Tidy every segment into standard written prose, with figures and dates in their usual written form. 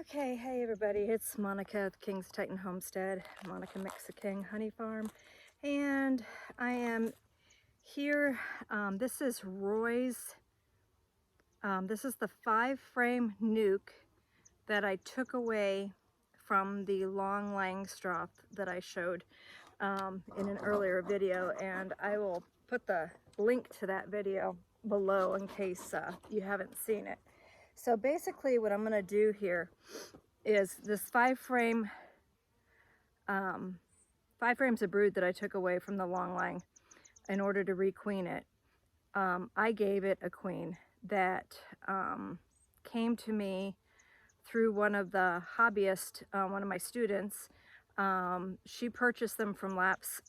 Okay, hey everybody, it's Monica at the King's Titan Homestead, Monica Mix the King Honey Farm, and I am here. This is Roy's, this is the 5-frame nuke that I took away from the long Langstroth that I showed in an earlier video, and I will put the link to that video below in case you haven't seen it. So basically what I'm going to do here is this 5 frames of brood that I took away from the long lang in order to requeen it. I gave it a queen that came to me through one of the hobbyists, one of my students. She purchased them from Laps,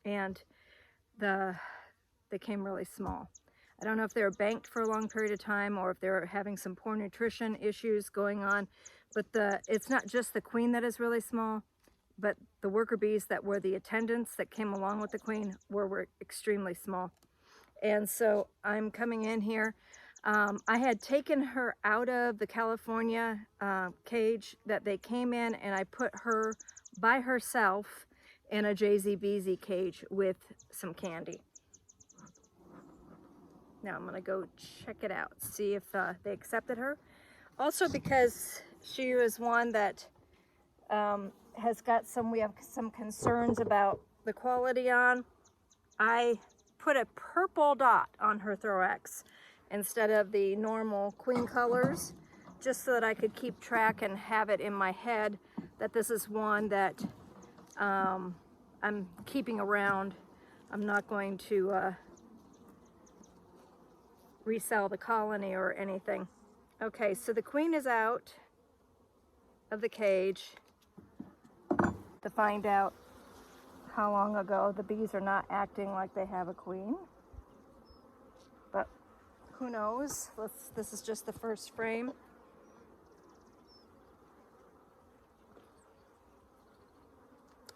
and they came really small. I don't know if they were banked for a long period of time or if they're having some poor nutrition issues going on, but it's not just the queen that is really small, but the worker bees that were the attendants that came along with the queen were extremely small. And so I'm coming in here. I had taken her out of the California cage that they came in, and I put her by herself in a JZBZ cage with some candy. Now I'm going to go check it out, see if they accepted her. Also because she was one that has got we have some concerns about the quality on. I put a purple dot on her thorax instead of the normal queen colors, just so that I could keep track and have it in my head that this is one that I'm keeping around. I'm not going to resell the colony or anything. Okay, so the queen is out of the cage to find out how long ago. The bees are not acting like they have a queen, but who knows? This is just the first frame.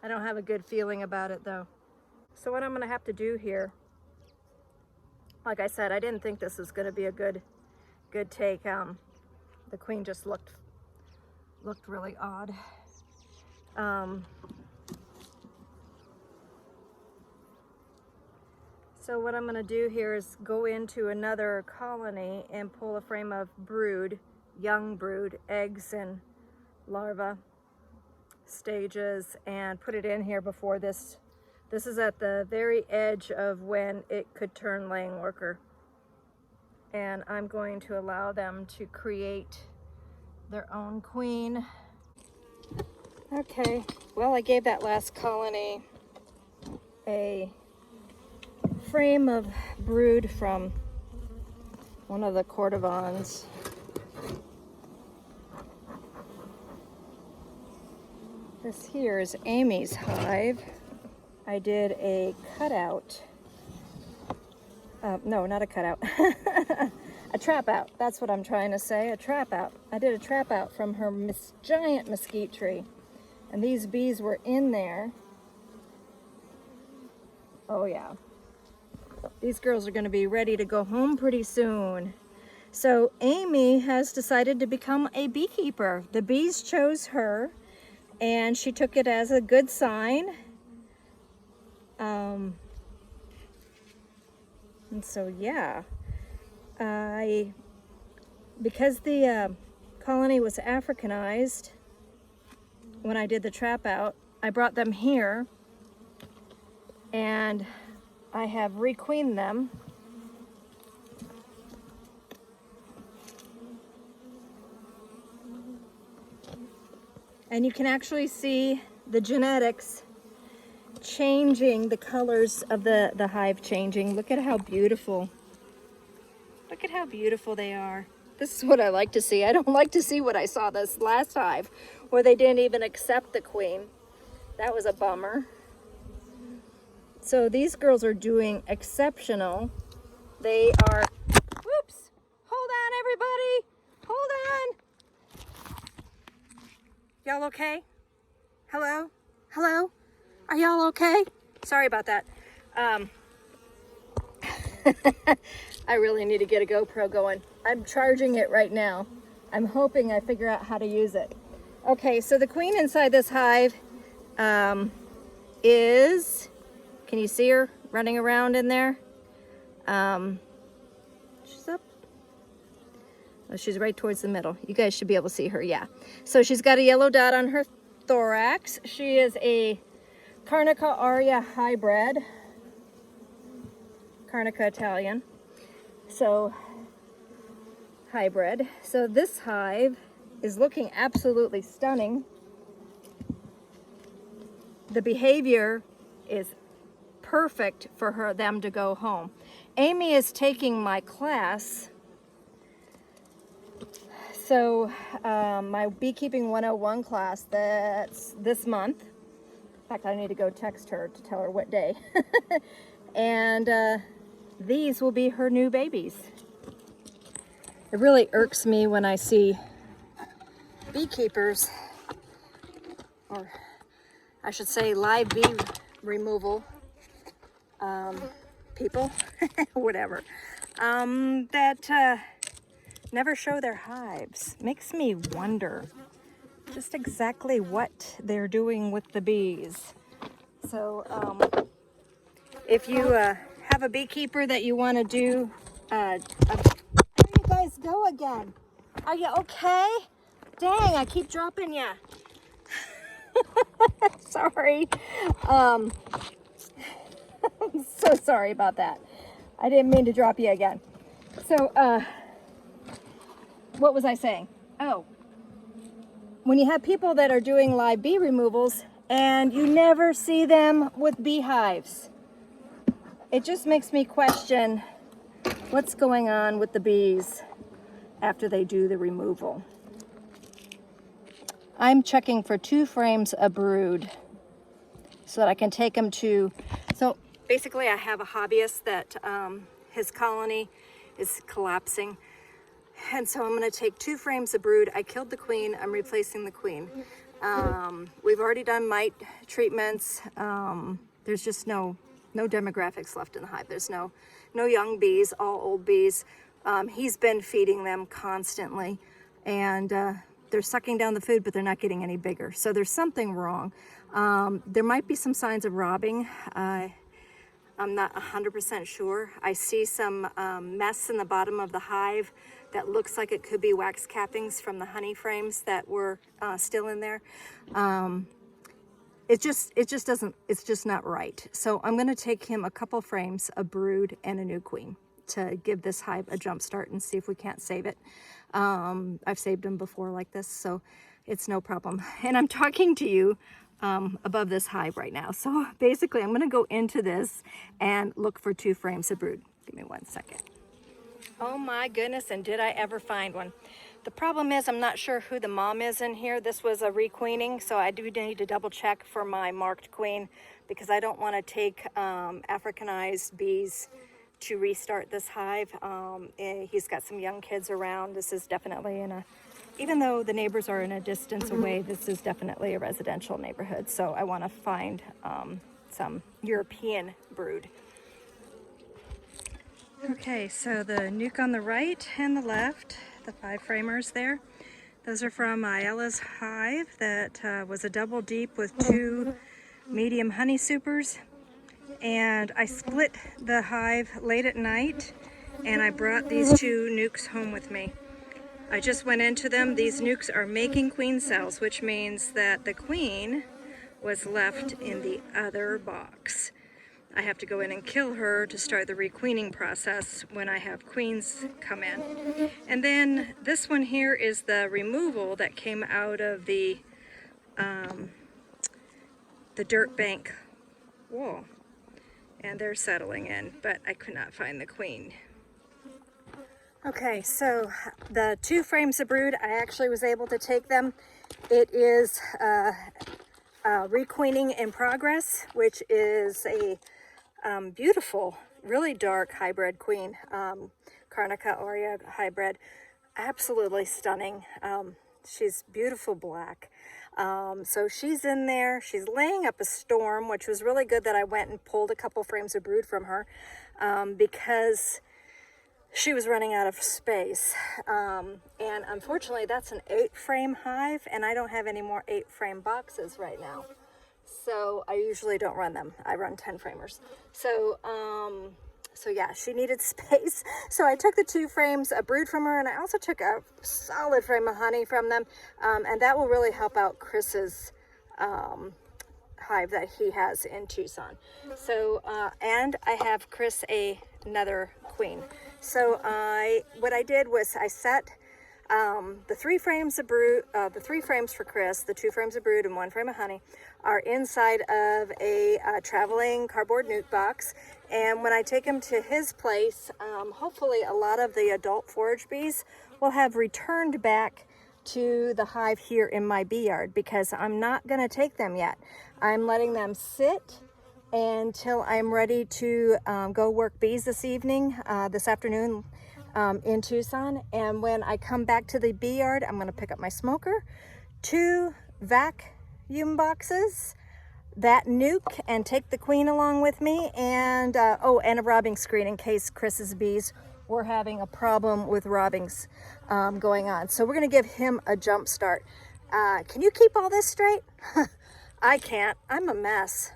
I don't have a good feeling about it though. So what I'm gonna have to do here, like I said, I didn't think this was going to be a good take. The queen just looked really odd. So what I'm going to do here is go into another colony and pull a frame of brood, young brood, eggs and larva stages, and put it in here before this. This is at the very edge of when it could turn laying worker. And I'm going to allow them to create their own queen. Okay, well, I gave that last colony a frame of brood from one of the cordovans. This here is Amy's hive. I did a cutout. No, not a cutout. A trap out. That's what I'm trying to say. A trap out. I did a trap out from her giant mesquite tree. And these bees were in there. Oh yeah. These girls are going to be ready to go home pretty soon. So Amy has decided to become a beekeeper. The bees chose her, and she took it as a good sign. And so yeah, because the colony was Africanized when I did the trap out, I brought them here and I have requeened them. And you can actually see the genetics changing, the colors of the hive changing. Look at how beautiful. Look at how beautiful they are. This is what I like to see. I don't like to see what I saw this last hive, where they didn't even accept the queen. That was a bummer. So these girls are doing exceptional. They are, whoops, hold on everybody, hold on. Y'all okay? Hello? Hello? Are y'all okay? Sorry about that. I really need to get a GoPro going. I'm charging it right now. I'm hoping I figure out how to use it. Okay, so the queen inside this hive is, can you see her running around in there? She's up. Oh, she's right towards the middle. You guys should be able to see her, yeah. So she's got a yellow dot on her thorax. She is a Carnica aurea hybrid, Carnica Italian. So hybrid. So this hive is looking absolutely stunning. The behavior is perfect for them to go home. Amy is taking my class. So my Beekeeping 101 class, that's this month. In fact, I need to go text her to tell her what day. And these will be her new babies. It really irks me when I see beekeepers, or I should say live bee removal people, whatever, that never show their hives. Makes me wonder just exactly what they're doing with the bees. So if you have a beekeeper that you want to do, there you guys go again. Are you okay? Dang, I keep dropping you. Sorry. I'm so sorry about that. I didn't mean to drop you again. So, what was I saying? Oh, when you have people that are doing live bee removals and you never see them with beehives, it just makes me question what's going on with the bees after they do the removal. I'm checking for 2 frames a brood so that I can take them to, so basically I have a hobbyist that his colony is collapsing. And so I'm going to take 2 frames of brood. I killed the queen. I'm replacing the queen. We've already done mite treatments. There's just no demographics left in the hive. There's no young bees, all old bees. He's been feeding them constantly, and they're sucking down the food, but they're not getting any bigger. So there's something wrong. There might be some signs of robbing. I'm not 100% sure. I see some mess in the bottom of the hive that looks like it could be wax cappings from the honey frames that were still in there. It just doesn't, it's just not right. So I'm gonna take him a couple frames, a brood and a new queen to give this hive a jump start and see if we can't save it. I've saved them before like this, so it's no problem. And I'm talking to you above this hive right now. So basically I'm gonna go into this and look for 2 frames of brood. Give me 1 second. Oh my goodness, and did I ever find one. The problem is I'm not sure who the mom is in here. This was a requeening, so I do need to double check for my marked queen because I don't want to take Africanized bees to restart this hive. He's got some young kids around. This is definitely in a, even though the neighbors are in a distance away, this is definitely a residential neighborhood. So I want to find some European brood. Okay, so the nuke on the right and the left, the 5 framers there, those are from Ella's hive that was a double deep with 2 medium honey supers. And I split the hive late at night and I brought these 2 nukes home with me. I just went into them. These nukes are making queen cells, which means that the queen was left in the other box. I have to go in and kill her to start the requeening process when I have queens come in. And then this one here is the removal that came out of the dirt bank wall. And they're settling in, but I could not find the queen. Okay, so the 2 frames of brood, I actually was able to take them. It is requeening in progress, which is a beautiful, really dark hybrid queen, Carnica aurea hybrid, absolutely stunning. She's beautiful black. So she's in there, she's laying up a storm, which was really good that I went and pulled a couple frames of brood from her, because she was running out of space. And unfortunately, that's an 8-frame hive, and I don't have any more 8-frame boxes right now. So I usually don't run them. I run 10-framers. So yeah, she needed space. So I took the 2 frames, a brood from her, and I also took a solid frame of honey from them. And that will really help out Chris's hive that he has in Tucson. So, and I have Chris another queen. So what I did was I set the 3 frames of brood, the 3 frames for Chris, the 2 frames of brood and 1 frame of honey are inside of a traveling cardboard nuke box. And when I take him to his place, hopefully a lot of the adult forage bees will have returned back to the hive here in my bee yard, because I'm not going to take them yet. I'm letting them sit until I'm ready to go work bees this afternoon in Tucson. And when I come back to the bee yard, I'm going to pick up my smoker, 2 vacuum boxes, that nuke, and take the queen along with me, and and a robbing screen in case Chris's bees were having a problem with robbings going on. So we're going to give him a jump start. Can you keep all this straight? I can't. I'm a mess.